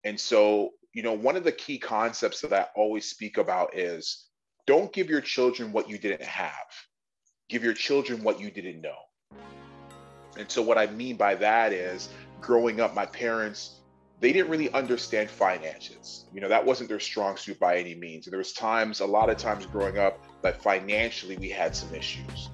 And so, one of the key concepts that I always speak about is don't give your children what you didn't have. Give your children what you didn't know. And so what I mean by that is growing up, my parents, they didn't really understand finances. That wasn't their strong suit by any means. And there was a lot of times growing up that financially we had some issues.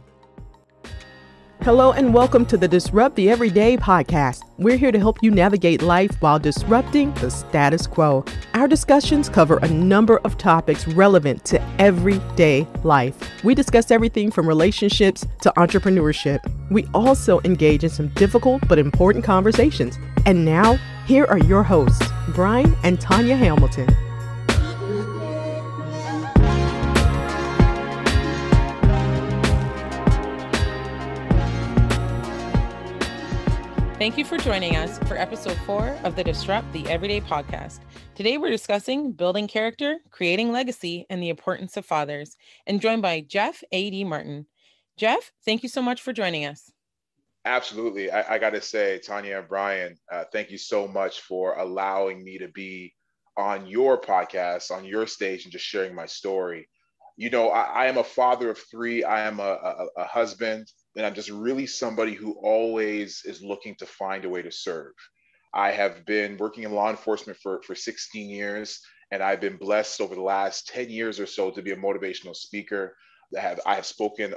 Hello and welcome to the Disrupt the Everyday podcast. We're here to help you navigate life while disrupting the status quo. Our discussions cover a number of topics relevant to everyday life. We discuss everything from relationships to entrepreneurship. We also engage in some difficult but important conversations. And now, here are your hosts, Brian and Tanya Hamilton. Thank you for joining us for episode 4 of the Disrupt the Everyday podcast. Today, we're discussing building character, creating legacy, and the importance of fathers, and joined by Jeff A.D. Martin. Jeff, thank you so much for joining us. Absolutely. I got to say, Tanya and Brian, thank you so much for allowing me to be on your podcast, on your stage, and just sharing my story. I am a father of 3. I am a husband, and I'm just really somebody who always is looking to find a way to serve. I have been working in law enforcement for 16 years, and I've been blessed over the last 10 years or so to be a motivational speaker. I have spoken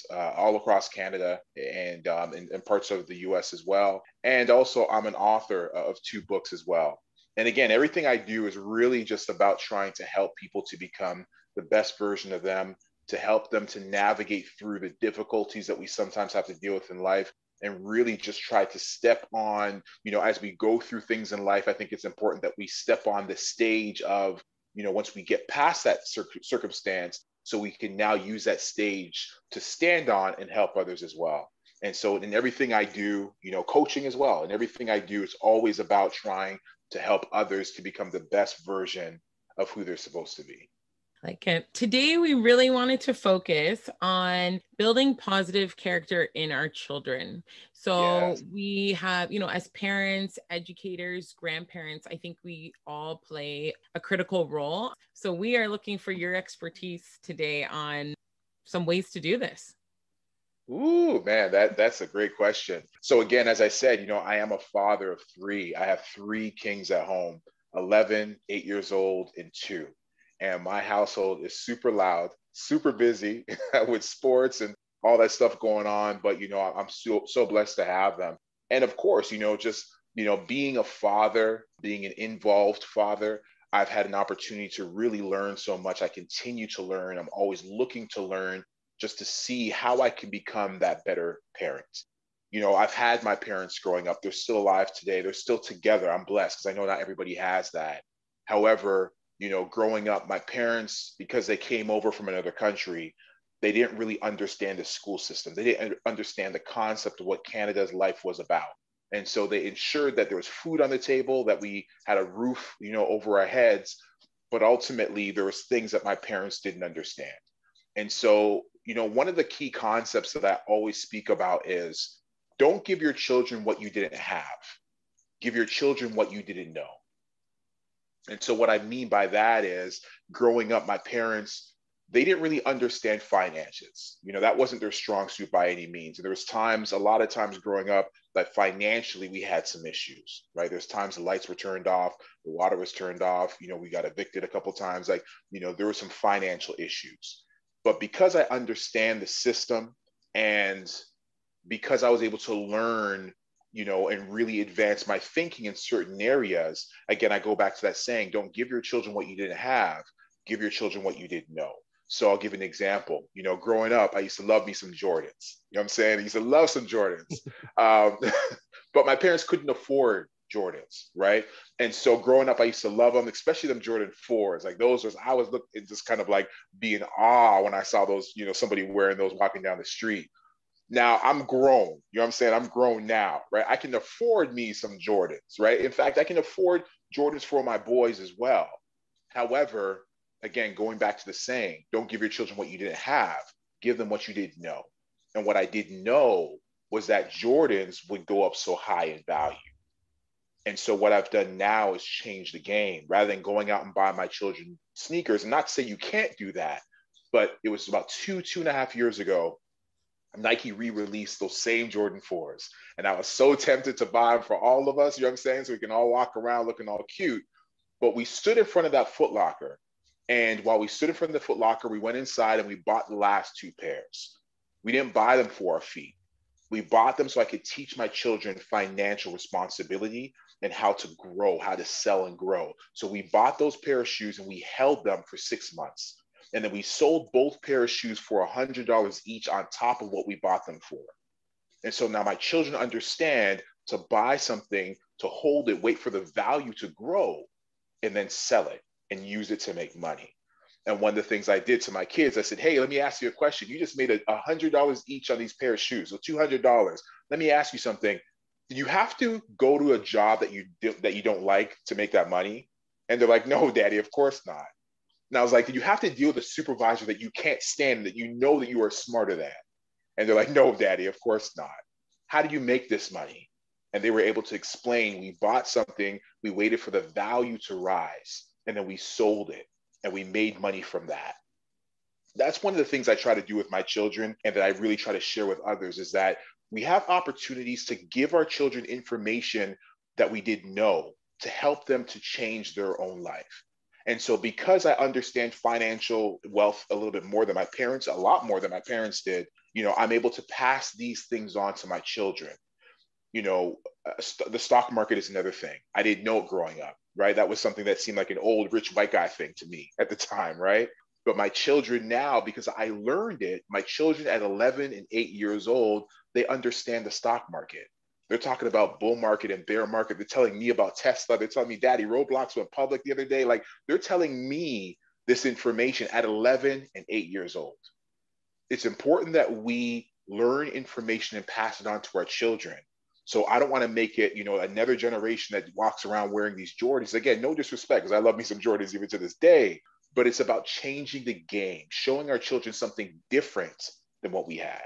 all across Canada and in parts of the US as well. And also I'm an author of 2 books as well. And again, everything I do is really just about trying to help people to become the best version of them, to help them to navigate through the difficulties that we sometimes have to deal with in life, and really just try to step on, as we go through things in life. I think it's important that we step on the stage of, once we get past that circumstance, so we can now use that stage to stand on and help others as well. And so in everything I do, coaching as well, and everything I do is always about trying to help others to become the best version of who they're supposed to be. Like it. Today, we really wanted to focus on building positive character in our children. So Yes. we have, as parents, educators, grandparents, I think we all play a critical role. So we are looking for your expertise today on some ways to do this. Ooh, man, that's a great question. So again, as I said, I am a father of 3. I have 3 kings at home, 11, 8 years old, and 2. And my household is super loud, super busy with sports and all that stuff going on. But, I'm so blessed to have them. And of course, being a father, being an involved father, I've had an opportunity to really learn so much. I continue to learn. I'm always looking to learn just to see how I can become that better parent. I've had my parents growing up. They're still alive today. They're still together. I'm blessed because I know not everybody has that. However, growing up, my parents, because they came over from another country, they didn't really understand the school system. They didn't understand the concept of what Canada's life was about. And so they ensured that there was food on the table, that we had a roof, over our heads. But ultimately, there was things that my parents didn't understand. And so, one of the key concepts that I always speak about is don't give your children what you didn't have. Give your children what you didn't know. And so what I mean by that is growing up, my parents, they didn't really understand finances. That wasn't their strong suit by any means. And there was a lot of times growing up that financially we had some issues, right? There's times the lights were turned off, the water was turned off, we got evicted a couple of times, there were some financial issues. But because I understand the system and because I was able to learn and really advance my thinking in certain areas. Again, I go back to that saying, don't give your children what you didn't have, give your children what you didn't know. So I'll give an example. Growing up, I used to love me some Jordans. You know what I'm saying? I used to love some Jordans. But my parents couldn't afford Jordans, right? And so growing up, I used to love them, especially them Jordan 4s. Like I was looking, just kind of like be in awe when I saw those, somebody wearing those walking down the street. Now I'm grown, you know what I'm saying? I'm grown now, right? I can afford me some Jordans, right? In fact, I can afford Jordans for my boys as well. However, again, going back to the saying, don't give your children what you didn't have, give them what you didn't know. And what I didn't know was that Jordans would go up so high in value. And so what I've done now is change the game. Rather than going out and buying my children sneakers, and not to say you can't do that, but it was about 2.5 years ago, Nike re-released those same Jordan 4s. And I was so tempted to buy them for all of us, you know what I'm saying? So we can all walk around looking all cute. But we stood in front of that Foot Locker. And while we stood in front of the Foot Locker, we went inside and we bought the last two pairs. We didn't buy them for our feet. We bought them so I could teach my children financial responsibility and how to grow, how to sell and grow. So we bought those pair of shoes and we held them for 6 months. And then we sold both pair of shoes for $100 each on top of what we bought them for. And so now my children understand to buy something, to hold it, wait for the value to grow, and then sell it and use it to make money. And one of the things I did to my kids, I said, hey, let me ask you a question. You just made $100 each on these pair of shoes, so $200. Let me ask you something. Do you have to go to a job that you don't like to make that money? And they're like, no, Daddy, of course not. And I was like, do you have to deal with a supervisor that you can't stand, that you know that you are smarter than? And they're like, no, Daddy, of course not. How do you make this money? And they were able to explain, we bought something, we waited for the value to rise, and then we sold it, and we made money from that. That's one of the things I try to do with my children, and that I really try to share with others, is that we have opportunities to give our children information that we didn't know to help them to change their own life. And so because I understand financial wealth a little bit more than my parents, a lot more than my parents did, I'm able to pass these things on to my children. The stock market is another thing. I didn't know it growing up, right? That was something that seemed like an old rich white guy thing to me at the time, right? But my children now, because I learned it, my children at 11 and 8 years old, they understand the stock market. They're talking about bull market and bear market. They're telling me about Tesla. They're telling me, Daddy, Roblox went public the other day. Like, they're telling me this information at 11 and 8 years old. It's important that we learn information and pass it on to our children. So I don't want to make it, another generation that walks around wearing these Jordans. Again, no disrespect, because I love me some Jordans even to this day, but it's about changing the game, showing our children something different than what we had.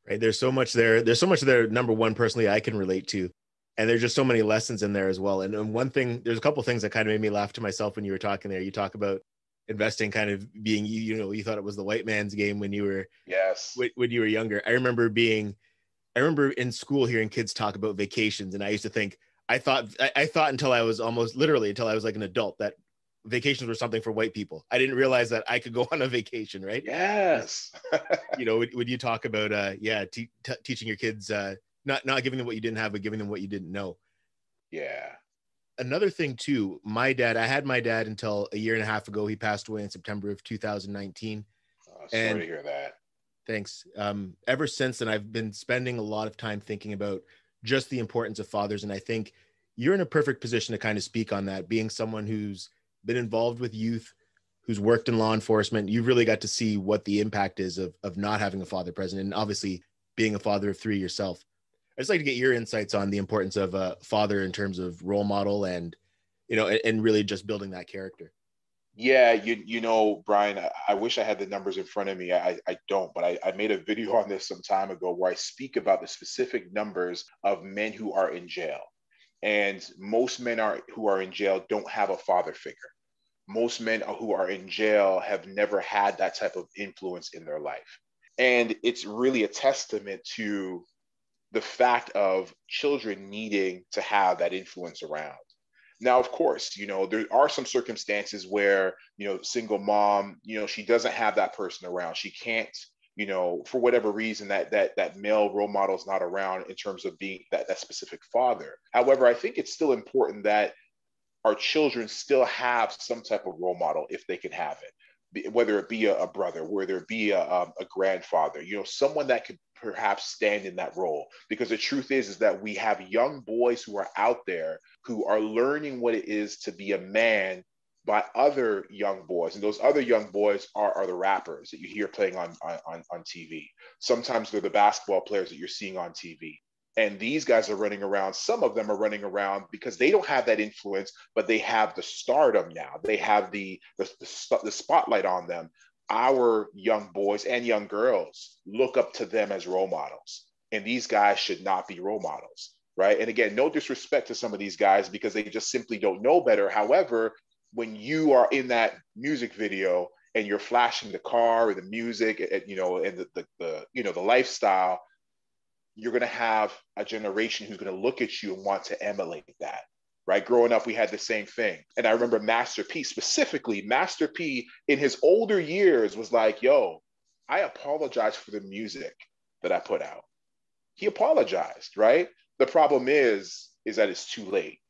Right. There's so much there. There's so much there. Number one, personally, I can relate to. And there's just so many lessons in there as well. And one thing, there's a couple of things that kind of made me laugh to myself when you were talking there. You talk about investing kind of being, you thought it was the white man's game when you were, when you were younger. I remember in school hearing kids talk about vacations. And I used to think, I thought until I was until I was like an adult, that vacations were something for white people. I didn't realize that I could go on a vacation, right? Yes. Would you talk about, teaching your kids, not giving them what you didn't have, but giving them what you didn't know. Yeah. Another thing too, I had my dad until a year and a half ago. He passed away in September of 2019. Sorry to hear that. Thanks. Ever since then, I've been spending a lot of time thinking about just the importance of fathers. And I think you're in a perfect position to kind of speak on that, being someone who's been involved with youth, who's worked in law enforcement. You've really got to see what the impact is of not having a father present, and obviously being a father of 3 yourself. I'd just like to get your insights on the importance of a father in terms of role model and really just building that character. Yeah, Brian, I wish I had the numbers in front of me. I don't, but I made a video on this some time ago where I speak about the specific numbers of men who are in jail. And most men who are in jail don't have a father figure. Most men who are in jail have never had that type of influence in their life. And it's really a testament to the fact of children needing to have that influence around. Now, of course, there are some circumstances where, single mom, she doesn't have that person around. She can't, for whatever reason, that male role model is not around in terms of being that specific father. However, I think it's still important that our children still have some type of role model if they can have it, whether it be a brother, whether it be a grandfather, someone that could perhaps stand in that role. Because the truth is that we have young boys who are out there who are learning what it is to be a man by other young boys. And those other young boys are the rappers that you hear playing on TV. Sometimes they're the basketball players that you're seeing on TV. And these guys are running around. Some of them are running around because they don't have that influence, but they have the stardom now. They have the spotlight on them. Our young boys and young girls look up to them as role models. And these guys should not be role models. right? And again, no disrespect to some of these guys because they just simply don't know better. However, when you are in that music video and you're flashing the car or the music, and, and the lifestyle, you're going to have a generation who's going to look at you and want to emulate that, right? Growing up, we had the same thing. And I remember Master P, specifically, Master P in his older years was like, yo, I apologize for the music that I put out. He apologized, right? The problem is that it's too late,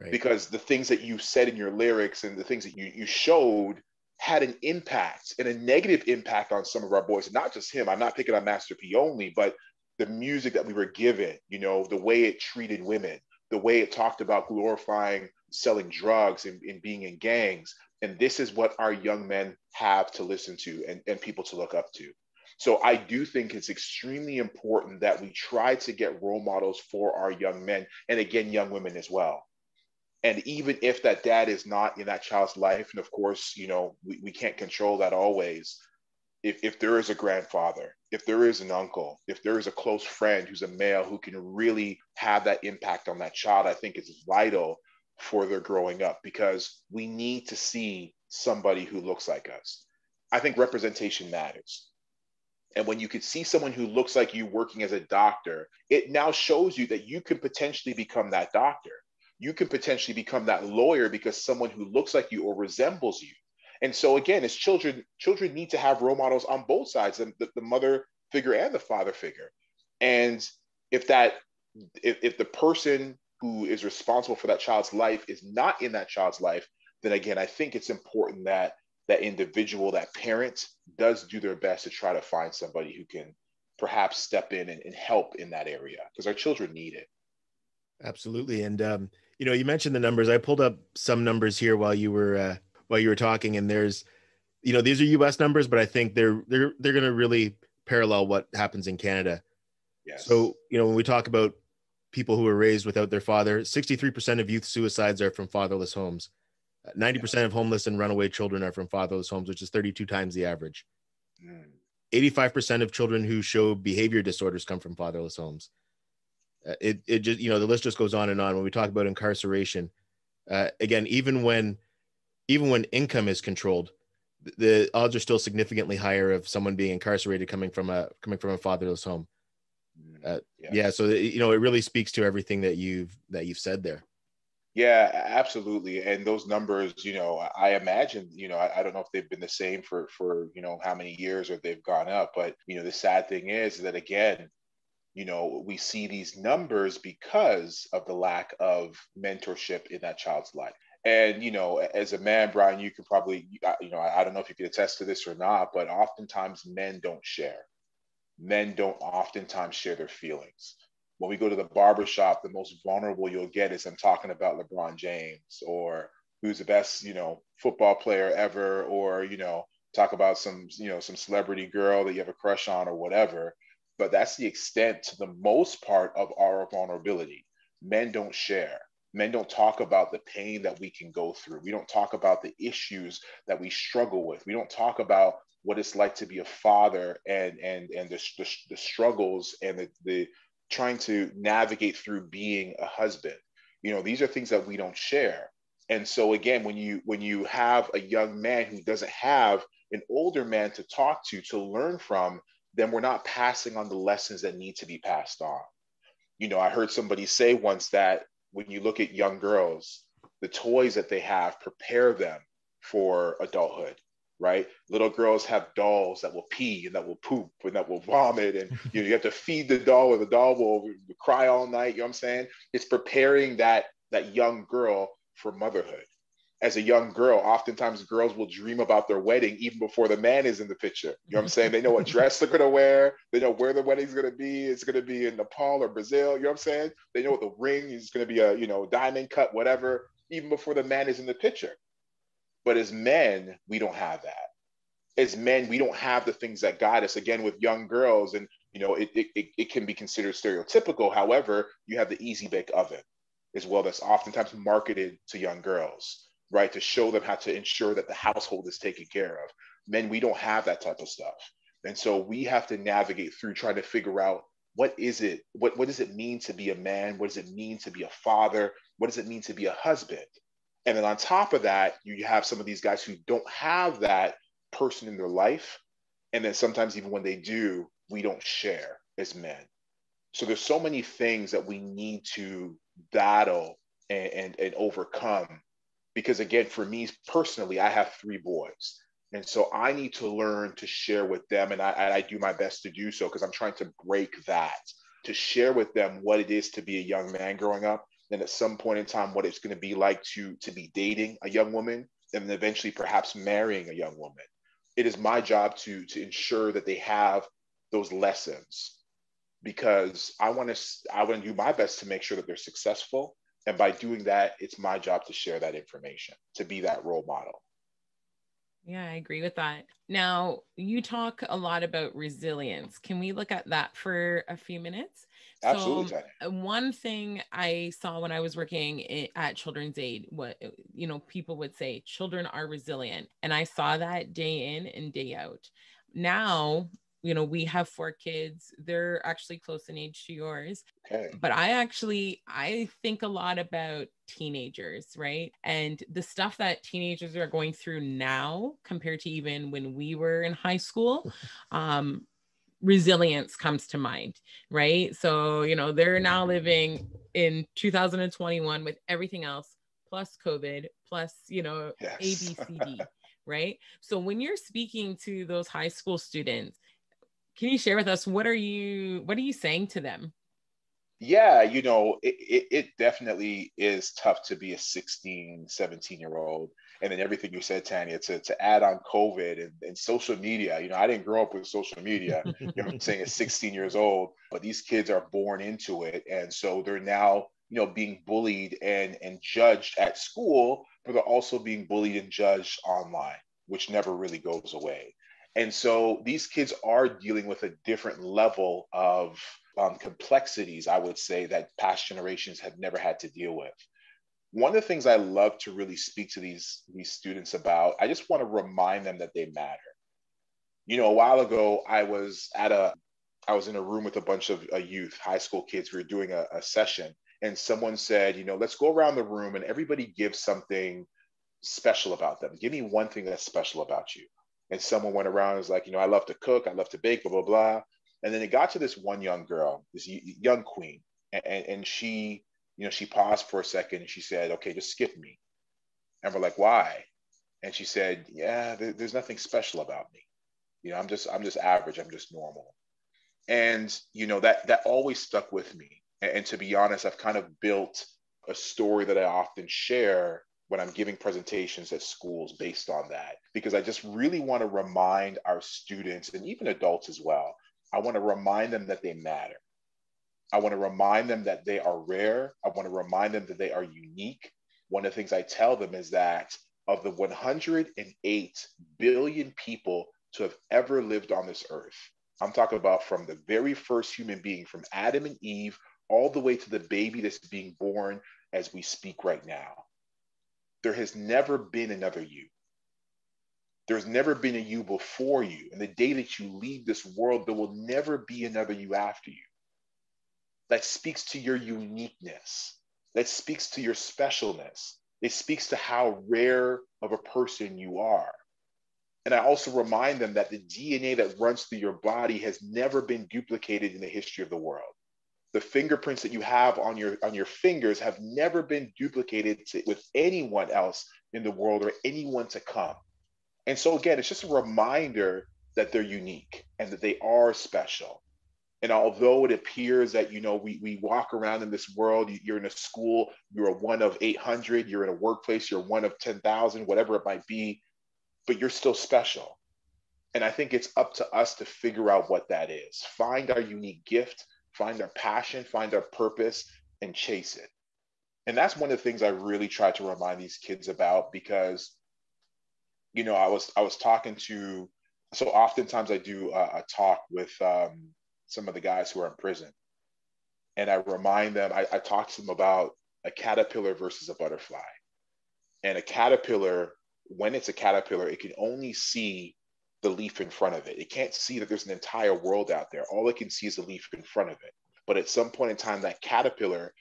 right? Because the things that you said in your lyrics and the things that you showed had an impact and a negative impact on some of our boys, not just him. I'm not picking on Master P only, but the music that we were given, the way it treated women, the way it talked about glorifying selling drugs and being in gangs. And this is what our young men have to listen to and people to look up to. So I do think it's extremely important that we try to get role models for our young men, and again, young women as well. And even if that dad is not in that child's life, and of course, we can't control that always, if there is a grandfather, if there is an uncle, if there is a close friend who's a male who can really have that impact on that child, I think it's vital for their growing up, because we need to see somebody who looks like us. I think representation matters. And when you could see someone who looks like you working as a doctor, it now shows you that you can potentially become that doctor. You can potentially become that lawyer because someone who looks like you or resembles you. And so again, as children need to have role models on both sides, the mother figure and the father figure. And if the person who is responsible for that child's life is not in that child's life, then again, I think it's important that that individual, that parent, does do their best to try to find somebody who can perhaps step in and help in that area, because our children need it. Absolutely. And, you mentioned the numbers. I pulled up some numbers here while you were talking, and there's, these are US numbers, but I think they're going to really parallel what happens in Canada. Yes. So, when we talk about people who are raised without their father, 63% of youth suicides are from fatherless homes. 90% of homeless and runaway children are from fatherless homes, which is 32 times the average. 85% of children who show behavior disorders come from fatherless homes. It just, the list just goes on and on. When we talk about incarceration, again, even when income is controlled, the odds are still significantly higher of someone being incarcerated coming from a fatherless home. Yeah. So, it really speaks to everything that you've said there. Yeah, absolutely. And those numbers, I imagine, I don't know if they've been the same for how many years or they've gone up. But, the sad thing is that, again, we see these numbers because of the lack of mentorship in that child's life. And, as a man, Brian, you could probably, I don't know if you could attest to this or not, but oftentimes men don't share. Men don't oftentimes share their feelings. When we go to the barbershop, the most vulnerable you'll get is I'm talking about LeBron James, or who's the best, football player ever, or, talk about some celebrity girl that you have a crush on or whatever. But that's the extent, to the most part, of our vulnerability. Men don't share. Men don't talk about the pain that we can go through. We don't talk about the issues that we struggle with. We don't talk about what it's like to be a father and the struggles and the trying to navigate through being a husband. These are things that we don't share. And so again, when you have a young man who doesn't have an older man to talk to learn from, then we're not passing on the lessons that need to be passed on. I heard somebody say once that when you look at young girls, the toys that they have prepare them for adulthood. Right? Little girls have dolls that will pee and that will poop and that will vomit. And you have to feed the doll, or the doll will cry all night. You know what I'm saying? It's preparing that young girl for motherhood. As a young girl, oftentimes girls will dream about their wedding even before the man is in the picture. You know what I'm saying? They know what dress they're going to wear. They know where the wedding's going to be. It's going to be in Nepal or Brazil. You know what I'm saying? They know what the ring is going to be, a diamond cut, whatever, even before the man is in the picture. But as men, we don't have that. As men, we don't have the things that guide us. Again, with young girls, and it can be considered stereotypical. However, you have the easy bake oven as well, that's oftentimes marketed to young girls, right? To show them how to ensure that the household is taken care of. Men, we don't have that type of stuff. And so we have to navigate through trying to figure out what is it? What does it mean to be a man? What does it mean to be a father? What does it mean to be a husband? And then on top of that, you have some of these guys who don't have that person in their life. And then sometimes even when they do, we don't share as men. So there's so many things that we need to battle and overcome. Because again, for me personally, I have 3 boys. And so I need to learn to share with them. And I do my best to do so, because I'm trying to break that, to share with them what it is to be a young man growing up. And at some point in time, what it's going to be like to be dating a young woman, and then eventually perhaps marrying a young woman. It is my job to ensure that they have those lessons, because I want to do my best to make sure that they're successful. And by doing that, it's my job to share that information, to be that role model. Yeah, I agree with that. Now, you talk a lot about resilience. Can we look at that for a few minutes? Absolutely, So, Tanya. one thing I saw when I was working at Children's Aid, people would say, children are resilient. And I saw that day in and day out. Now, we have 4 kids. They're actually close in age to yours. Okay. But I think a lot about teenagers, right? And the stuff that teenagers are going through now compared to even when we were in high school. Resilience comes to mind, right? So, they're now living in 2021 with everything else, plus COVID, plus, Yes. A, B, C, D, right? So when you're speaking to those high school students, can you share with us, what are you saying to them? Yeah, it definitely is tough to be a 16, 17-year-old. And then everything you said, Tanya, to add on COVID and social media. I didn't grow up with social media. I'm saying at 16 years old, but these kids are born into it. And so they're now, being bullied and judged at school, but they're also being bullied and judged online, which never really goes away. And so these kids are dealing with a different level of complexities, I would say, that past generations have never had to deal with. One of the things I love to really speak to these students about, I just want to remind them that they matter. A while ago, I was in a room with a bunch of youth, high school kids. We were doing a session, and someone said, let's go around the room and everybody give something special about them. Give me one thing that's special about you. And someone went around and was like, I love to cook, I love to bake, blah, blah, blah. And then it got to this one young girl, this young queen. And she, she paused for a second and she said, okay, just skip me. And we're like, why? And she said, yeah, there's nothing special about me. I'm just average. I'm just normal. And, that always stuck with me. And to be honest, I've kind of built a story that I often share when I'm giving presentations at schools based on that, because I just really want to remind our students and even adults as well. I want to remind them that they matter. I want to remind them that they are rare. I want to remind them that they are unique. One of the things I tell them is that of the 108 billion people to have ever lived on this earth, I'm talking about from the very first human being, from Adam and Eve, all the way to the baby that's being born as we speak right now. There has never been another you. There's never been a you before you. And the day that you leave this world, there will never be another you after you. That speaks to your uniqueness. That speaks to your specialness. It speaks to how rare of a person you are. And I also remind them that the DNA that runs through your body has never been duplicated in the history of the world. The fingerprints that you have on your fingers have never been duplicated with anyone else in the world or anyone to come. And so again, it's just a reminder that they're unique and that they are special. And although it appears that, we walk around in this world, you're in a school, you're one of 800, you're in a workplace, you're one of 10,000, whatever it might be, but you're still special. And I think it's up to us to figure out what that is. Find our unique gift, find our passion, find our purpose, and chase it. And that's one of the things I really try to remind these kids about, because, I was talking to, so oftentimes I do a talk with some of the guys who are in prison. And I remind them, I talk to them about a caterpillar versus a butterfly. And a caterpillar, when it's a caterpillar, it can only see the leaf in front of it. It can't see that there's an entire world out there. All it can see is the leaf in front of it. But at some point in time, that caterpillar,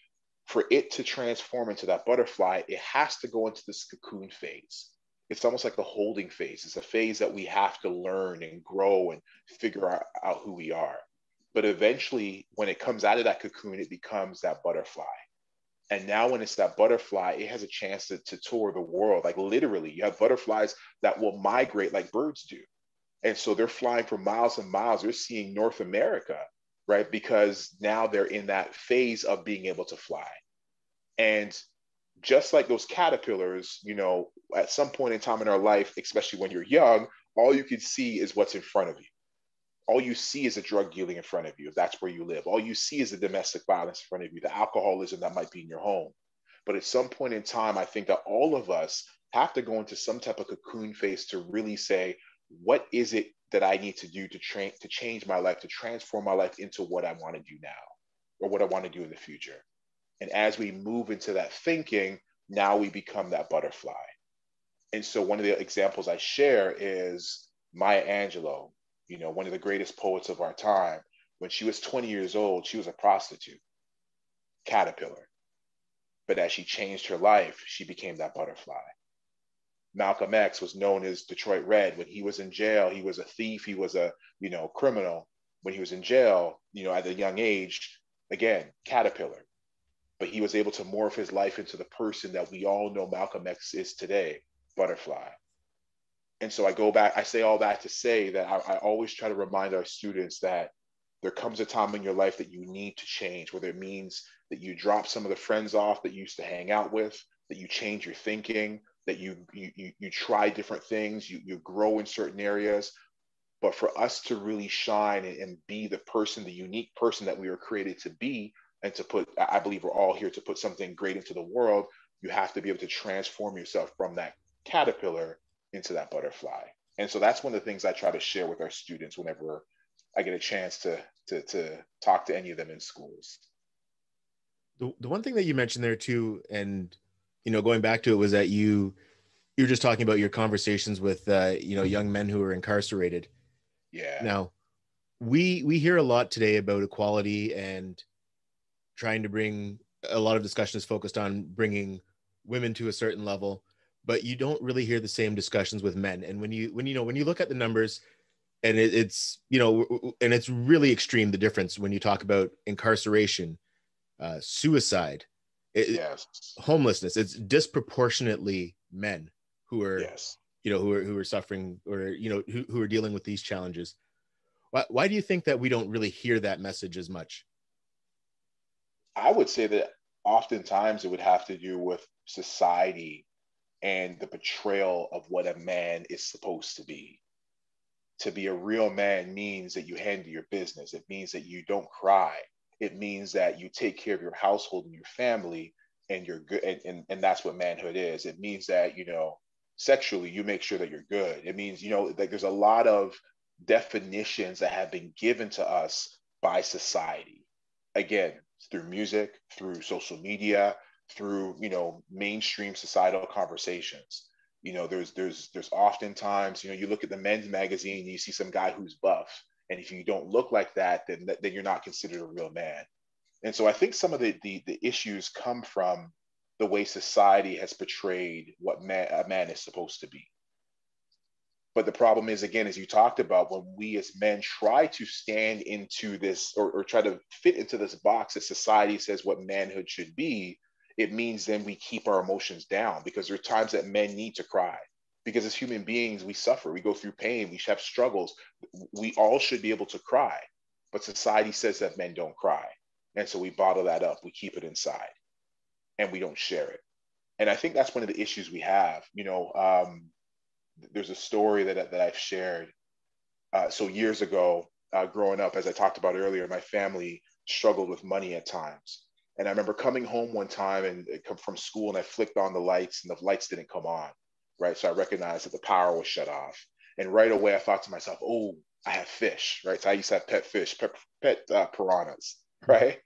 for it to transform into that butterfly, it has to go into this cocoon phase. It's almost like a holding phase. It's a phase that we have to learn and grow and figure out who we are. But eventually, when it comes out of that cocoon, it becomes that butterfly. And now when it's that butterfly, it has a chance to tour the world. Like literally, you have butterflies that will migrate like birds do. And so they're flying for miles and miles. They're seeing North America, right? Because now they're in that phase of being able to fly. And just like those caterpillars, at some point in time in our life, especially when you're young, all you can see is what's in front of you. All you see is the drug dealing in front of you, if that's where you live. All you see is the domestic violence in front of you, the alcoholism that might be in your home. But at some point in time, I think that all of us have to go into some type of cocoon phase to really say, what is it that I need to do to change my life, to transform my life into what I want to do now, or what I want to do in the future? And as we move into that thinking, now we become that butterfly. And so one of the examples I share is Maya Angelou, one of the greatest poets of our time. When she was 20 years old, she was a prostitute, caterpillar. But as she changed her life, she became that butterfly. Malcolm X was known as Detroit Red. When he was in jail, he was a thief. He was a, criminal. When he was in jail, at a young age, again, caterpillar. But he was able to morph his life into the person that we all know Malcolm X is today, butterfly. And so I say all that to say that I always try to remind our students that there comes a time in your life that you need to change, whether it means that you drop some of the friends off that you used to hang out with, that you change your thinking, that you try different things, you grow in certain areas. But for us to really shine and be the person, the unique person that we were created to be, and to put, I believe we're all here to put something great into the world, you have to be able to transform yourself from that caterpillar into that butterfly. And so that's one of the things I try to share with our students whenever I get a chance to talk to any of them in schools. The one thing that you mentioned there too, and going back to it, was that you're just talking about your conversations with young men who are incarcerated. Yeah. Now, we hear a lot today about equality and trying to bring a lot of discussions focused on bringing women to a certain level, but you don't really hear the same discussions with men. And when you look at the numbers, and it's really extreme, the difference when you talk about incarceration, suicide, Yes. homelessness. It's disproportionately men who are, Yes. who are suffering, or who are dealing with these challenges. Why do you think that we don't really hear that message as much? I would say that oftentimes it would have to do with society and the portrayal of what a man is supposed to be. To be a real man means that you handle your business. It means that you don't cry. It means that you take care of your household and your family, and you're good. And that's what manhood is. It means that, sexually, you make sure that you're good. It means, like there's a lot of definitions that have been given to us by society. Again, through music, through social media, through, mainstream societal conversations. There's oftentimes, you look at the men's magazine and you see some guy who's buff. And if you don't look like that, then you're not considered a real man. And so I think some of the issues come from the way society has portrayed what a man is supposed to be. But the problem is, again, as you talked about, when we as men try to stand into this or try to fit into this box that society says what manhood should be, it means then we keep our emotions down, because there are times that men need to cry. Because as human beings, we suffer, we go through pain, we have struggles. We all should be able to cry, but society says that men don't cry. And so we bottle that up, we keep it inside, and we don't share it. And I think that's one of the issues we have. There's a story that I've shared. So years ago, growing up, as I talked about earlier, my family struggled with money at times. And I remember coming home one time and come from school, and I flicked on the lights and the lights didn't come on, right? So I recognized that the power was shut off. And right away I thought to myself, oh, I have fish, right? So I used to have pet fish, pet piranhas, right?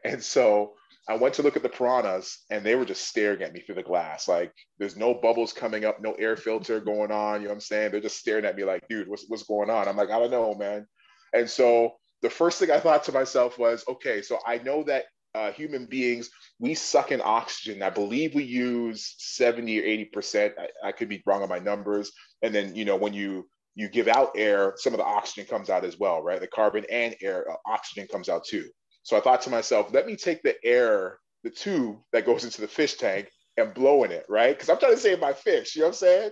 And so I went to look at the piranhas and they were just staring at me through the glass. Like there's no bubbles coming up, no air filter going on. You know what I'm saying? They're just staring at me like, dude, what's going on? I'm like, I don't know, man. And so the first thing I thought to myself was, okay, so I know that human beings, we suck in oxygen. I believe we use 70 or 80%. I could be wrong on my numbers. And then, when you give out air, some of the oxygen comes out as well, right? The carbon and air, oxygen comes out too. So I thought to myself, let me take the air, the tube that goes into the fish tank and blow in it, right? Because I'm trying to save my fish, you know what I'm saying?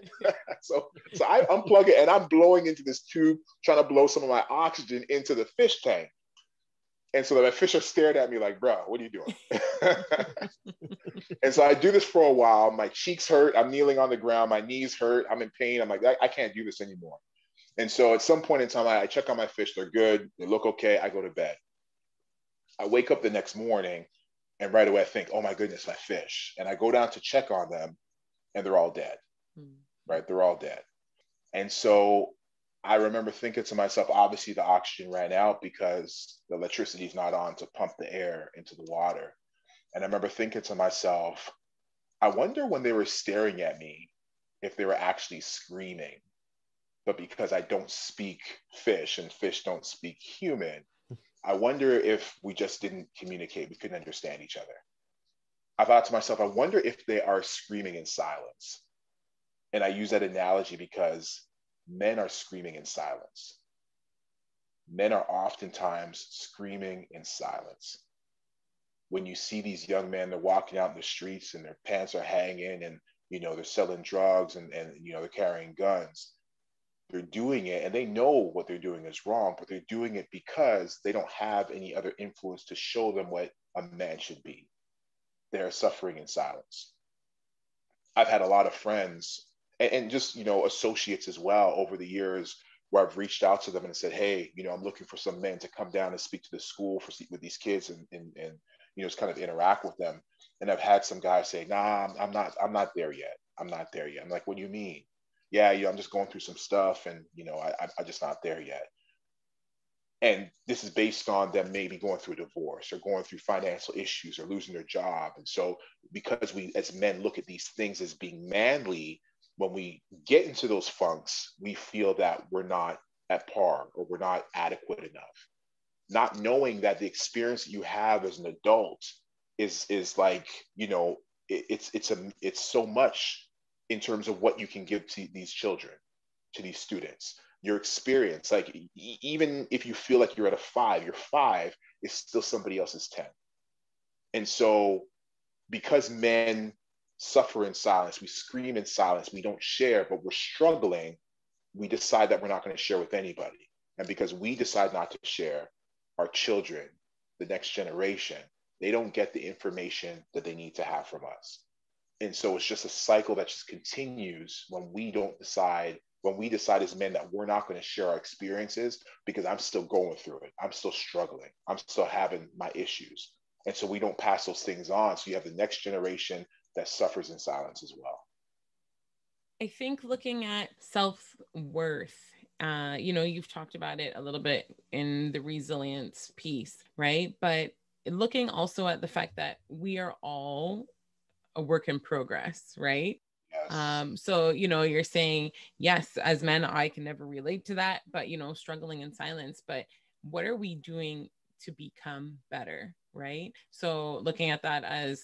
so I unplug it and I'm blowing into this tube, trying to blow some of my oxygen into the fish tank. And so the fish are staring at me like, bro, what are you doing? And so I do this for a while. My cheeks hurt. I'm kneeling on the ground. My knees hurt. I'm in pain. I'm like, I can't do this anymore. And so at some point in time, I check on my fish. They're good. They look okay. I go to bed. I wake up the next morning and right away I think, oh my goodness, my fish. And I go down to check on them and they're all dead, right? They're all dead. And so I remember thinking to myself, obviously the oxygen ran out because the electricity is not on to pump the air into the water. And I remember thinking to myself, I wonder when they were staring at me, if they were actually screaming, but because I don't speak fish and fish don't speak human, I wonder if we just didn't communicate. We couldn't understand each other. I thought to myself, I wonder if they are screaming in silence. And I use that analogy because men are screaming in silence. Men are oftentimes screaming in silence. When you see these young men, they're walking out in the streets and their pants are hanging and, they're selling drugs and they're carrying guns. They're doing it and they know what they're doing is wrong, but they're doing it because they don't have any other influence to show them what a man should be. They're suffering in silence. I've had a lot of friends and just, associates as well over the years where I've reached out to them and said, hey, I'm looking for some men to come down and speak to the school with these kids and just kind of interact with them. And I've had some guys say, nah, I'm not there yet. I'm not there yet. I'm like, what do you mean? Yeah, I'm just going through some stuff and, I'm just not there yet. And this is based on them maybe going through a divorce or going through financial issues or losing their job. And so because we as men look at these things as being manly, when we get into those funks, we feel that we're not at par or we're not adequate enough. Not knowing that the experience that you have as an adult is like, it's so much in terms of what you can give to these children, to these students. Your experience, like even if you feel like you're at a 5, your 5 is still somebody else's 10. And so because men suffer in silence, we scream in silence, we don't share, but we're struggling, we decide that we're not going to share with anybody. And because we decide not to share, our children, the next generation, they don't get the information that they need to have from us. And so it's just a cycle that just continues when we decide as men that we're not going to share our experiences because I'm still going through it. I'm still struggling. I'm still having my issues. And so we don't pass those things on. So you have the next generation that suffers in silence as well. I think looking at self-worth, you've talked about it a little bit in the resilience piece, right? But looking also at the fact that we are all a work in progress, right? Yes. So, you're saying, yes, as men, I can never relate to that, but, struggling in silence, but what are we doing to become better, right? So looking at that as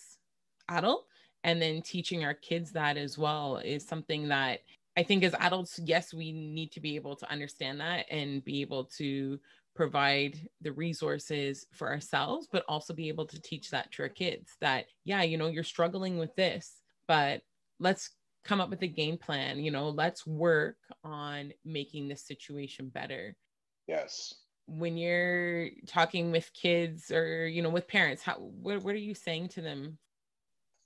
adult and then teaching our kids that as well is something that I think as adults, yes, we need to be able to understand that and be able to provide the resources for ourselves, but also be able to teach that to our kids that, yeah, you're struggling with this, but let's come up with a game plan. Let's work on making this situation better. Yes. When you're talking with kids or, with parents, what are you saying to them?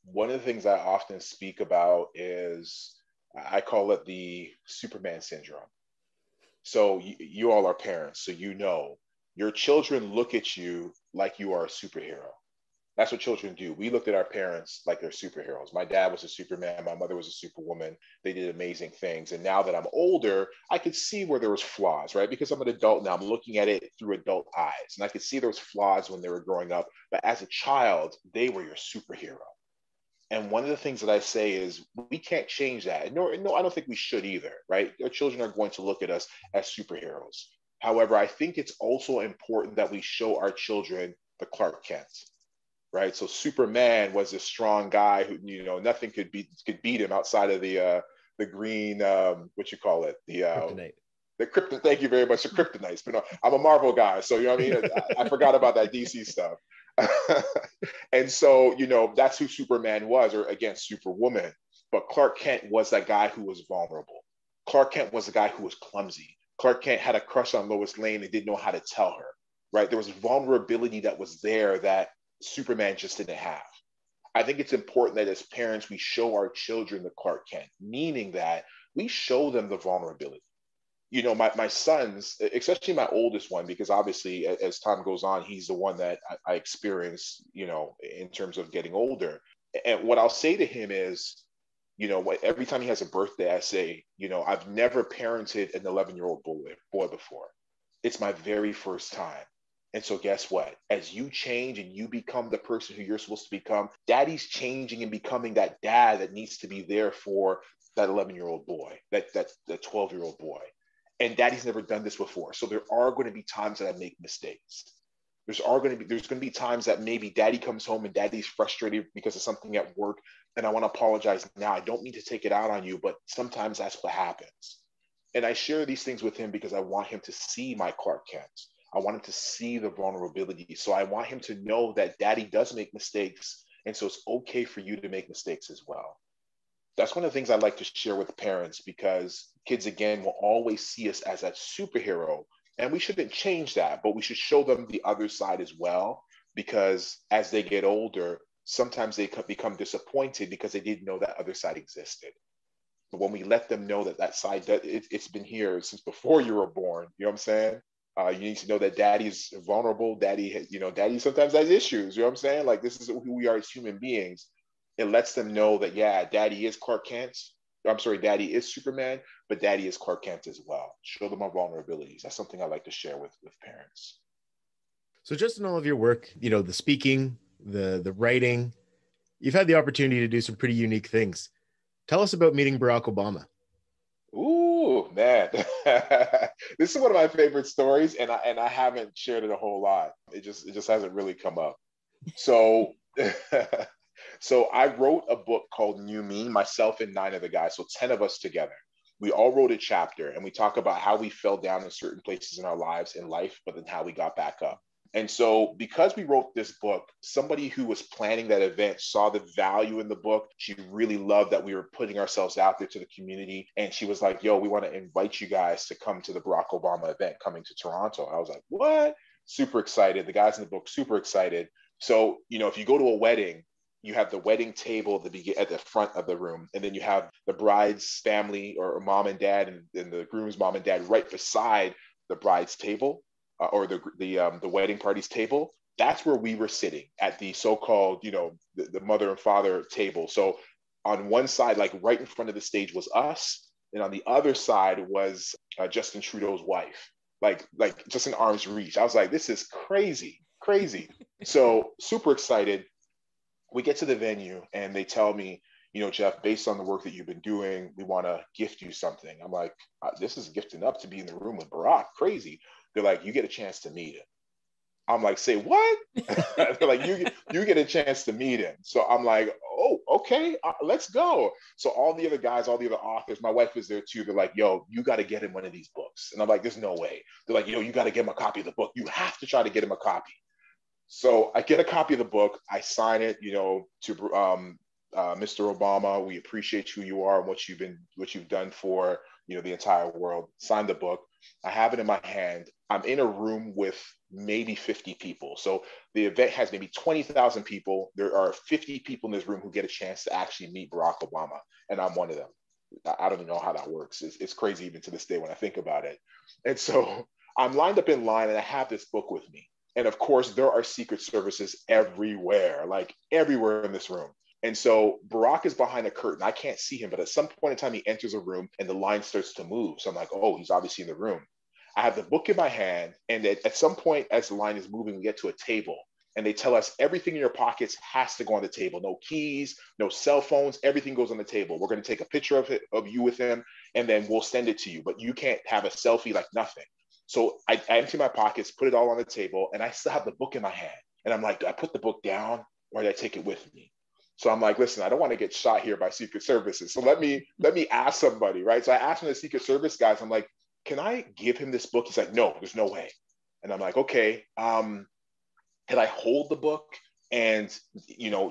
One of the things I often speak about is, I call it the Superman syndrome. So you all are parents, so your children look at you like you are a superhero. That's what children do. We looked at our parents like they're superheroes. My dad was a Superman. My mother was a superwoman. They did amazing things. And now that I'm older, I could see where there was flaws, right? Because I'm an adult now, I'm looking at it through adult eyes. And I could see there was flaws when they were growing up. But as a child, they were your superhero. And one of the things that I say is we can't change that. No, I don't think we should either, right? Our children are going to look at us as superheroes. However, I think it's also important that we show our children the Clark Kent, right? So Superman was a strong guy who, nothing could beat him outside of the green, what you call it, Kryptonite. The krypton. Thank you very much, the kryptonites. But no, I'm a Marvel guy, so you know what I mean. I forgot about that DC stuff. And so, that's who Superman was, or again, Superwoman. But Clark Kent was that guy who was vulnerable. Clark Kent was the guy who was clumsy. Clark Kent had a crush on Lois Lane and didn't know how to tell her, right? There was vulnerability that was there that Superman just didn't have. I think it's important that as parents, we show our children the Clark Kent, meaning that we show them the vulnerability. My sons, especially my oldest one, because obviously as time goes on, he's the one that I experience, in terms of getting older. And what I'll say to him is, every time he has a birthday, I say, I've never parented an 11-year-old boy before. It's my very first time. And so guess what? As you change and you become the person who you're supposed to become, daddy's changing and becoming that dad that needs to be there for that 11-year-old boy, that 12-year-old boy. And daddy's never done this before. So there are going to be times that I make mistakes. There's going to be times that maybe daddy comes home and daddy's frustrated because of something at work. And I want to apologize now. I don't mean to take it out on you, but sometimes that's what happens. And I share these things with him because I want him to see my Clark Kent. I want him to see the vulnerability. So I want him to know that daddy does make mistakes. And so it's okay for you to make mistakes as well. That's one of the things I like to share with parents, because kids, again, will always see us as that superhero. And we shouldn't change that, but we should show them the other side as well, because as they get older, sometimes they become disappointed because they didn't know that other side existed. But when we let them know that side, it's been here since before you were born, you know what I'm saying? You need to know that daddy's vulnerable. Daddy sometimes has issues, you know what I'm saying? Like, this is who we are as human beings. It lets them know that, yeah, daddy is Clark Kent. I'm sorry, daddy is Superman, but daddy is Clark Kent as well. Show them our vulnerabilities. That's something I like to share with parents. So just in all of your work, the speaking, the writing, you've had the opportunity to do some pretty unique things. Tell us about meeting Barack Obama. Ooh, man. This is one of my favorite stories, and I haven't shared it a whole lot. It just hasn't really come up. So So I wrote a book called New Me, myself and 9 other guys, so 10 of us together. We all wrote a chapter, and we talk about how we fell down in certain places in our lives, in life, but then how we got back up. And so because we wrote this book, somebody who was planning that event saw the value in the book. She really loved that we were putting ourselves out there to the community. And she was like, yo, we want to invite you guys to come to the Barack Obama event coming to Toronto. I was like, what? Super excited. The guys in the book, super excited. So, if you go to a wedding, you have the wedding table at the front of the room, and then you have the bride's family or mom and dad and the groom's mom and dad right beside the bride's table, or the wedding party's table. That's where we were sitting, at the so-called, the mother and father table. So on one side, like right in front of the stage, was us, and on the other side was Justin Trudeau's wife, like just in arm's reach. I was like, this is crazy. So super excited. We get to the venue and they tell me, Jeff, based on the work that you've been doing, we want to gift you something. I'm like, this is gifting up to be in the room with Barack. Crazy. They're like, you get a chance to meet him. I'm like, say what? They're like, you get a chance to meet him. So I'm like, oh, okay, let's go. So all the other guys, all the other authors, my wife was there too. They're like, yo, you got to get him one of these books. And I'm like, there's no way. They're like, yo, you got to get him a copy of the book. You have to try to get him a copy. So I get a copy of the book. I sign it, to Mr. Obama. We appreciate who you are and what you've done for, the entire world. Sign the book. I have it in my hand. I'm in a room with maybe 50 people. So the event has maybe 20,000 people. There are 50 people in this room who get a chance to actually meet Barack Obama. And I'm one of them. I don't even know how that works. It's crazy even to this day when I think about it. And so I'm lined up in line and I have this book with me. And of course, there are secret services everywhere, like everywhere in this room. And so Barack is behind a curtain. I can't see him, but at some point in time, he enters a room and the line starts to move. So I'm like, oh, he's obviously in the room. I have the book in my hand. And at some point, as the line is moving, we get to a table. And they tell us everything in your pockets has to go on the table. No keys, no cell phones, everything goes on the table. We're going to take a picture of you with him, and then we'll send it to you. But you can't have a selfie, like nothing. So I empty my pockets, put it all on the table, and I still have the book in my hand. And I'm like, do I put the book down or do I take it with me? So I'm like, listen, I don't want to get shot here by Secret Services. So let me ask somebody, right? So I asked one of the Secret Service guys, I'm like, can I give him this book? He's like, no, there's no way. And I'm like, okay, can I hold the book and,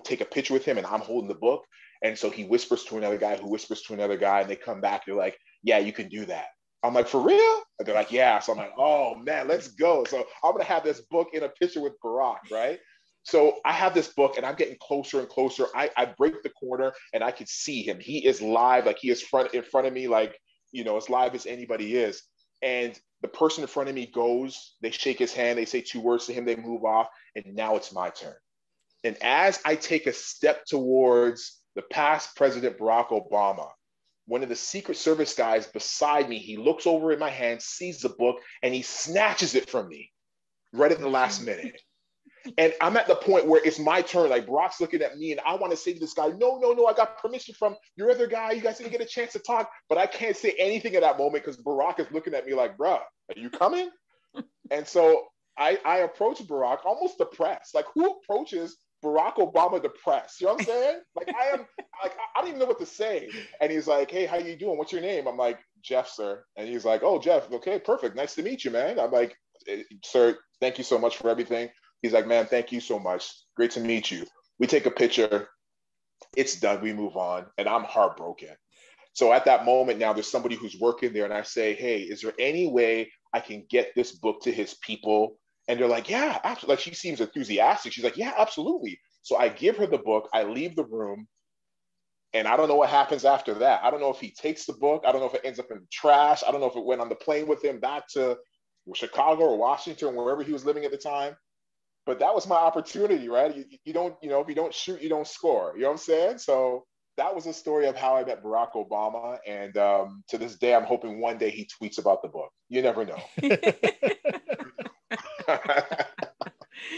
take a picture with him and I'm holding the book? And so he whispers to another guy who whispers to another guy, and they come back. They're like, yeah, you can do that. I'm like, for real? And they're like, yeah. So I'm like, oh man, let's go. So I'm going to have this book in a picture with Barack, right? So I have this book and I'm getting closer and closer. I break the corner and I can see him. He is live, like he is in front of me, like, as live as anybody is. And the person in front of me goes, they shake his hand, they say 2 words to him, they move off, and now it's my turn. And as I take a step towards the past President Barack Obama, one of the Secret Service guys beside me, he looks over in my hand, sees the book, and he snatches it from me right at the last minute. And I'm at the point where it's my turn. Like Barack's looking at me and I want to say to this guy, no, I got permission from your other guy. You guys didn't get a chance to talk, but I can't say anything at that moment because Barack is looking at me like, bruh, are you coming? And so I approach Barack almost depressed. Like who approaches Barack Obama depressed? You know what I'm saying? I don't even know what to say. And he's like, hey, how you doing? What's your name? I'm like, Jeff, sir. And he's like, oh, Jeff. Okay, perfect. Nice to meet you, man. I'm like, sir, thank you so much for everything. He's like, man, thank you so much. Great to meet you. We take a picture. It's done. We move on. And I'm heartbroken. So at that moment now, there's somebody who's working there. And I say, hey, is there any way I can get this book to his people? And they're like, yeah, absolutely. Like she seems enthusiastic. She's like, yeah, absolutely. So I give her the book. I leave the room. And I don't know what happens after that. I don't know if he takes the book. I don't know if it ends up in the trash. I don't know if it went on the plane with him back to Chicago or Washington, wherever he was living at the time. But that was my opportunity, right? You don't, if you don't shoot, you don't score. You know what I'm saying? So that was a story of how I met Barack Obama. And to this day, I'm hoping one day he tweets about the book. You never know.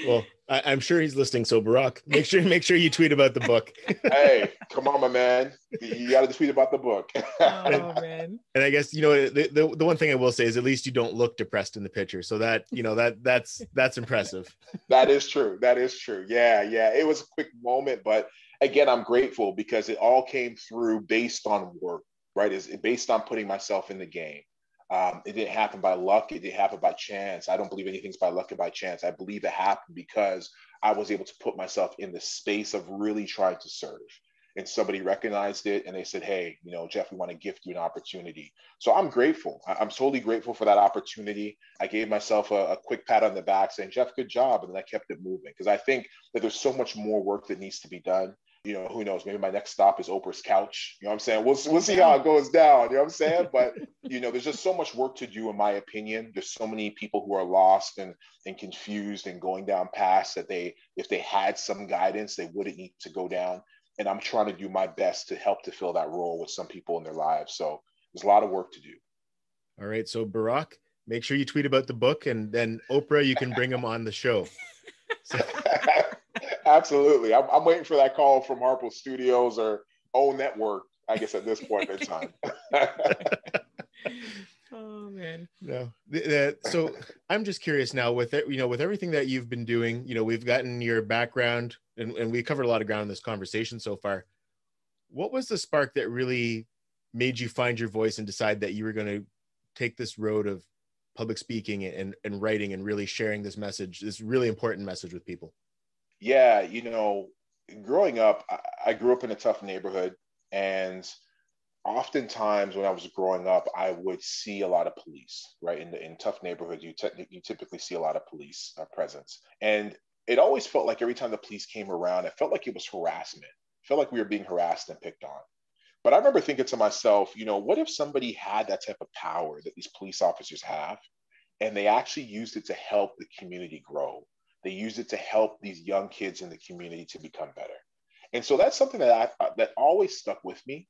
Well, I'm sure he's listening. So Barack, make sure you tweet about the book. Hey, come on, my man. You got to tweet about the book. Oh man. And I guess, the one thing I will say is at least you don't look depressed in the picture. So that, that's impressive. That is true. Yeah. It was a quick moment, but again, I'm grateful because it all came through based on work, right? It's based on putting myself in the game. It didn't happen by luck. It didn't happen by chance. I don't believe anything's by luck or by chance. I believe it happened because I was able to put myself in the space of really trying to serve. And somebody recognized it and they said, hey, Jeff, we want to gift you an opportunity. So I'm grateful. I'm totally grateful for that opportunity. I gave myself a quick pat on the back saying, Jeff, good job. And then I kept it moving because I think that there's so much more work that needs to be done. Who knows? Maybe my next stop is Oprah's couch. You know what I'm saying? We'll see how it goes down. You know what I'm saying? But, there's just so much work to do, in my opinion. There's so many people who are lost and confused and going down paths that if they had some guidance, they wouldn't need to go down. And I'm trying to do my best to help to fill that role with some people in their lives. So there's a lot of work to do. All right. So Barack, make sure you tweet about the book, and then Oprah, you can bring him on the show. So. Absolutely. I'm waiting for that call from Harpo Studios or O Network, I guess, at this point in time. Oh man. No. So I'm just curious now with everything that you've been doing, we've gotten your background and we covered a lot of ground in this conversation so far. What was the spark that really made you find your voice and decide that you were going to take this road of public speaking and writing and really sharing this message, this really important message with people? Yeah, growing up, I grew up in a tough neighborhood, and oftentimes when I was growing up, I would see a lot of police, right? In tough neighborhoods, you typically see a lot of police presence. And it always felt like every time the police came around, it felt like it was harassment. It felt like we were being harassed and picked on. But I remember thinking to myself, what if somebody had that type of power that these police officers have, and they actually used it to help the community grow? They used it to help these young kids in the community to become better. And so that's something that always stuck with me.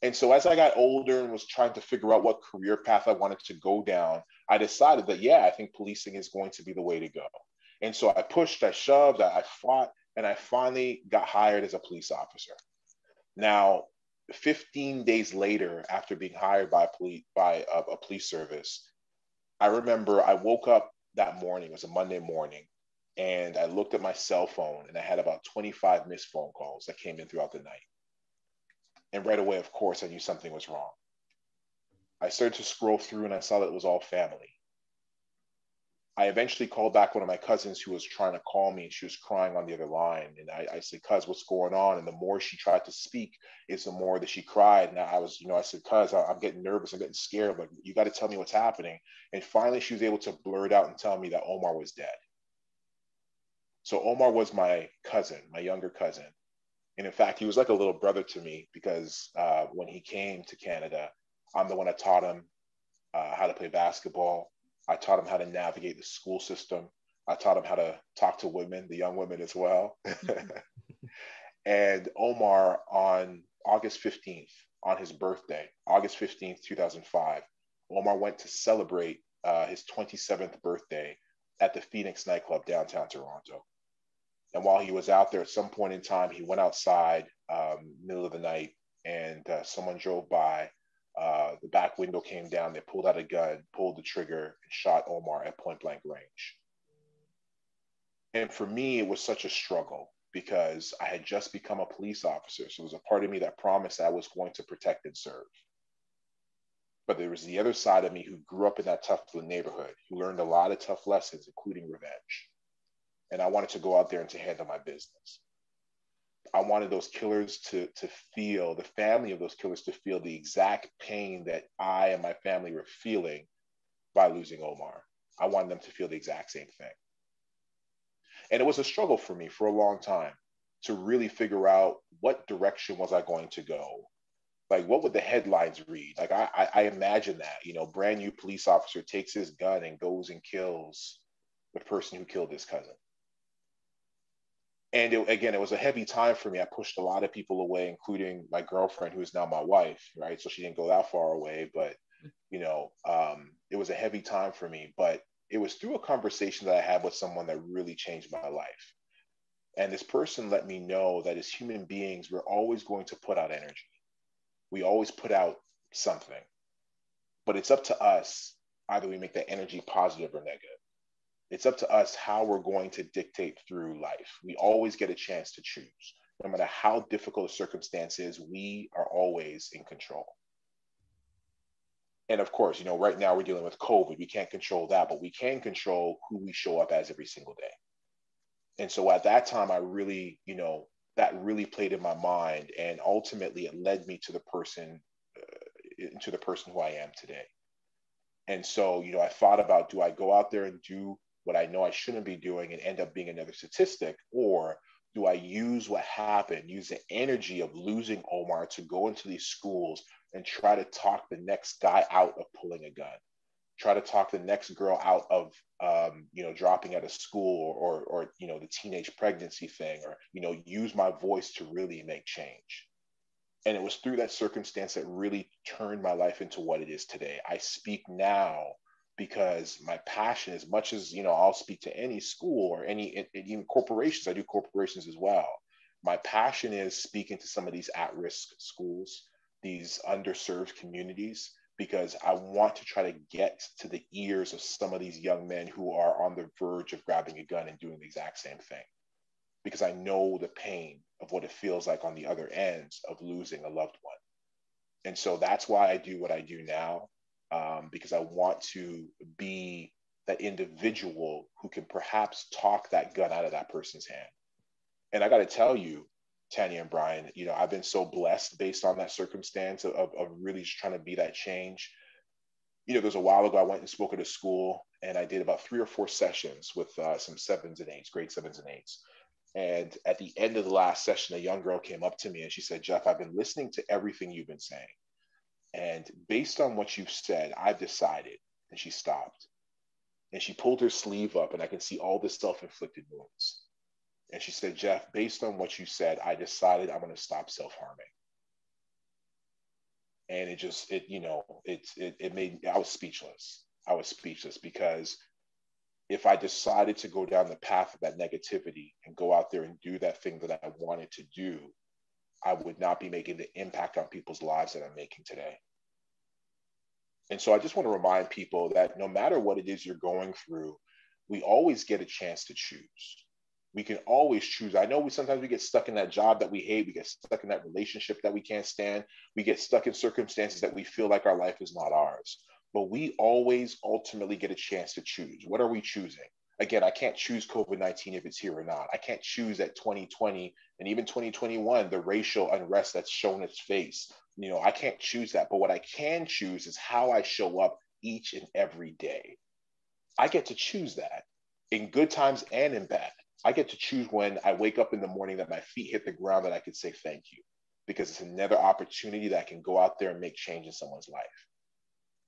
And so as I got older and was trying to figure out what career path I wanted to go down, I decided that, yeah, I think policing is going to be the way to go. And so I pushed, I shoved, I fought, and I finally got hired as a police officer. Now, 15 days later, after being hired by a police service, I remember I woke up that morning, it was a Monday morning, and I looked at my cell phone and I had about 25 missed phone calls that came in throughout the night. And right away, of course, I knew something was wrong. I started to scroll through and I saw that it was all family. I eventually called back one of my cousins who was trying to call me, and she was crying on the other line. And I said, "Cuz, what's going on?" And the more she tried to speak is the more that she cried. And I said, "Cuz, I'm getting nervous. I'm getting scared. Like, you got to tell me what's happening." And finally, she was able to blurt out and tell me that Omar was dead. So Omar was my cousin, my younger cousin. And in fact, he was like a little brother to me because when he came to Canada, I'm the one that taught him how to play basketball. I taught him how to navigate the school system. I taught him how to talk to women, the young women as well. And Omar, on August 15th, on his birthday, August 15th, 2005, Omar went to celebrate his 27th birthday at the Phoenix nightclub downtown Toronto. And while he was out there, at some point in time, he went outside, middle of the night, and someone drove by. The back window came down. They pulled out a gun, pulled the trigger, and shot Omar at point blank range. And for me, it was such a struggle because I had just become a police officer. So there was a part of me that promised I was going to protect and serve. But there was the other side of me who grew up in that tough neighborhood, who learned a lot of tough lessons, including revenge. And I wanted to go out there and to handle my business. I wanted those killers to feel, the family of those killers to feel the exact pain that I and my family were feeling by losing Omar. I wanted them to feel the exact same thing. And it was a struggle for me for a long time to really figure out what direction was I going to go. Like, what would the headlines read? Like, I imagine that, brand new police officer takes his gun and goes and kills the person who killed his cousin. And it was a heavy time for me. I pushed a lot of people away, including my girlfriend, who is now my wife, right? So she didn't go that far away, but, it was a heavy time for me. But it was through a conversation that I had with someone that really changed my life. And this person let me know that as human beings, we're always going to put out energy. We always put out something. But it's up to us, either we make that energy positive or negative. It's up to us how we're going to dictate through life. We always get a chance to choose. No matter how difficult a circumstance is, we are always in control. And of course, right now we're dealing with COVID. We can't control that, but we can control who we show up as every single day. And so at that time, I really, that really played in my mind. And ultimately, it led me to the person who I am today. And so, I thought about, do I go out there and do what I know I shouldn't be doing and end up being another statistic? Or do I use what happened, use the energy of losing Omar to go into these schools and try to talk the next guy out of pulling a gun? Try to talk the next girl out of, dropping out of school or the teenage pregnancy thing, or, use my voice to really make change. And it was through that circumstance that really turned my life into what it is today. I speak now because my passion, as much as, I'll speak to any school or even corporations, I do corporations as well. My passion is speaking to some of these at-risk schools, these underserved communities, because I want to try to get to the ears of some of these young men who are on the verge of grabbing a gun and doing the exact same thing. Because I know the pain of what it feels like on the other ends of losing a loved one. And so that's why I do what I do now, because I want to be that individual who can perhaps talk that gun out of that person's hand. And I got to tell you, Tanya and Brian, I've been so blessed based on that circumstance of really just trying to be that change. There's a while ago, I went and spoke at a school, and I did about 3 or 4 sessions with some 7s and 8s, grade 7s and 8s. And at the end of the last session, a young girl came up to me and she said, "Jeff, I've been listening to everything you've been saying. And based on what you've said, I've decided," and she stopped. And she pulled her sleeve up, and I can see all the self-inflicted wounds. And she said, Jeff, based on what you said, I decided I'm going to stop self-harming. And it made, I was speechless. I was speechless because if I decided to go down the path of that negativity and go out there and do that thing that I wanted to do, I would not be making the impact on people's lives that I'm making today. And so I just want to remind people that no matter what it is you're going through, we always get a chance to choose. We can always choose. I know sometimes we get stuck in that job that we hate. We get stuck in that relationship that we can't stand. We get stuck in circumstances that we feel like our life is not ours. But we always ultimately get a chance to choose. What are we choosing? Again, I can't choose COVID-19 if it's here or not. I can't choose that 2020 and even 2021, the racial unrest that's shown its face. I can't choose that. But what I can choose is how I show up each and every day. I get to choose that in good times and in bad. I get to choose when I wake up in the morning that my feet hit the ground, that I could say thank you, because it's another opportunity that I can go out there and make change in someone's life.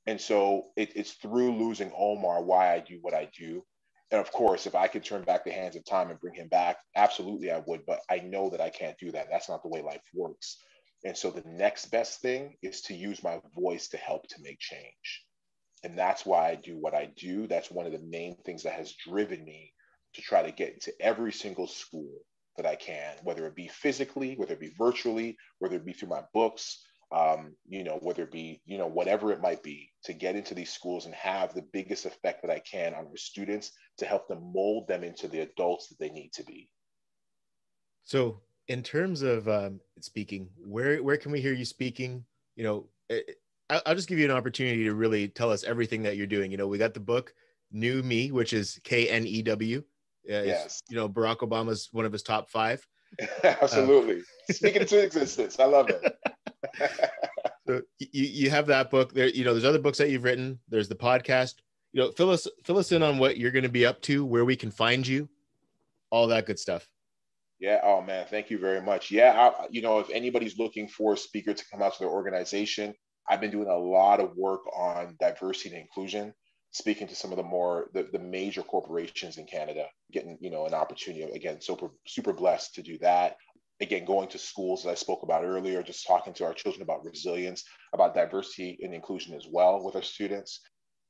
And so it's through losing Omar why I do what I do. And of course, if I could turn back the hands of time and bring him back, absolutely I would. But I know that I can't do that. That's not the way life works. And so the next best thing is to use my voice to help to make change. And that's why I do what I do. That's one of the main things that has driven me to try to get into every single school that I can, whether it be physically, whether it be virtually, whether it be through my books, whether it be, whatever it might be, to get into these schools and have the biggest effect that I can on our students to help them mold them into the adults that they need to be. So in terms of speaking, where can we hear you speaking? I'll just give you an opportunity to really tell us everything that you're doing. We got the book, New Me, which is KNEW. Yes. Barack Obama's one of his top 5. Absolutely. Speaking into existence. I love it. So you have that book there. There's other books that you've written. There's the podcast. Fill us in on what you're going to be up to, where we can find you, all that good stuff. Yeah. Oh man, thank you very much. Yeah. If anybody's looking for a speaker to come out to their organization, I've been doing a lot of work on diversity and inclusion, speaking to some of the major corporations in Canada, getting, an opportunity. Again, super blessed to do that. Again, going to schools that I spoke about earlier, just talking to our children about resilience, about diversity and inclusion as well with our students.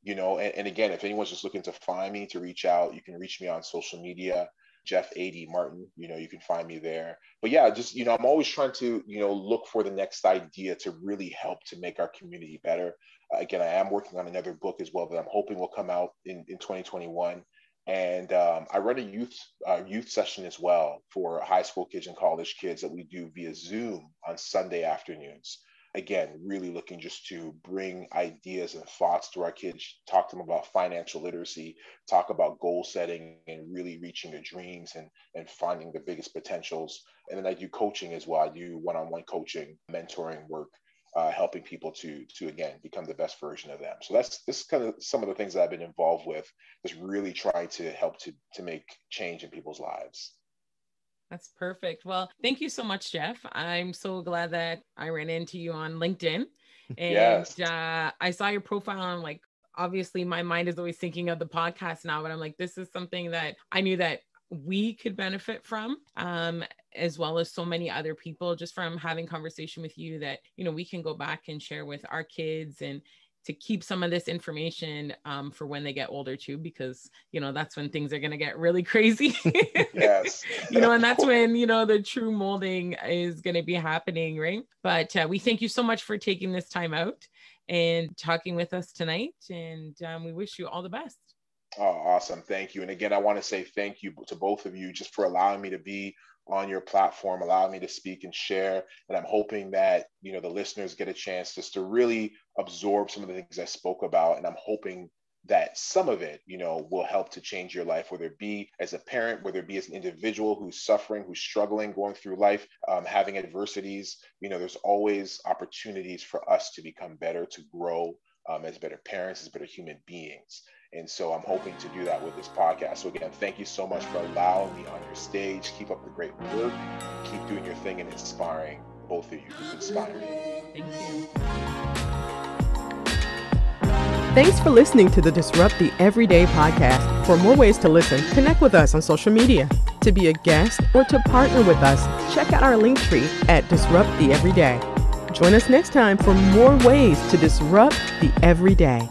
And again, if anyone's just looking to find me, to reach out, you can reach me on social media, Jeff A.D. Martin, you can find me there. But yeah, just, I'm always trying to, look for the next idea to really help to make our community better. Again, I am working on another book as well that I'm hoping will come out in 2021. And I run a youth session as well for high school kids and college kids that we do via Zoom on Sunday afternoons. Again, really looking just to bring ideas and thoughts to our kids, talk to them about financial literacy, talk about goal setting and really reaching their dreams and finding the biggest potentials. And then I do coaching as well. I do one-on-one coaching, mentoring work, helping people to again become the best version of them. So this is kind of some of the things that I've been involved with, is really trying to help to make change in people's lives. That's perfect. Well, thank you so much, Jeff. I'm so glad that I ran into you on LinkedIn. And Yes. I saw your profile, and I'm like, obviously my mind is always thinking of the podcast now, but I'm like, this is something that I knew that we could benefit from, as well as so many other people, just from having conversation with you that, we can go back and share with our kids, and to keep some of this information for when they get older too, because, that's when things are going to get really crazy. Yes. And that's when, the true molding is going to be happening. Right. But we thank you so much for taking this time out and talking with us tonight. And we wish you all the best. Oh, awesome. Thank you. And again, I want to say thank you to both of you just for allowing me to be on your platform, allowing me to speak and share. And I'm hoping that, the listeners get a chance just to really absorb some of the things I spoke about. And I'm hoping that some of it, will help to change your life, whether it be as a parent, whether it be as an individual who's suffering, who's struggling, going through life, having adversities. There's always opportunities for us to become better, to grow as better parents, as better human beings. And so I'm hoping to do that with this podcast. So again, thank you so much for allowing me on your stage. Keep up the great work. Keep doing your thing and inspiring both of you. Inspire me. Thank you. Thanks for listening to the Disrupt the Everyday podcast. For more ways to listen, connect with us on social media. To be a guest or to partner with us, check out our link tree at Disrupt the Everyday. Join us next time for more ways to disrupt the everyday.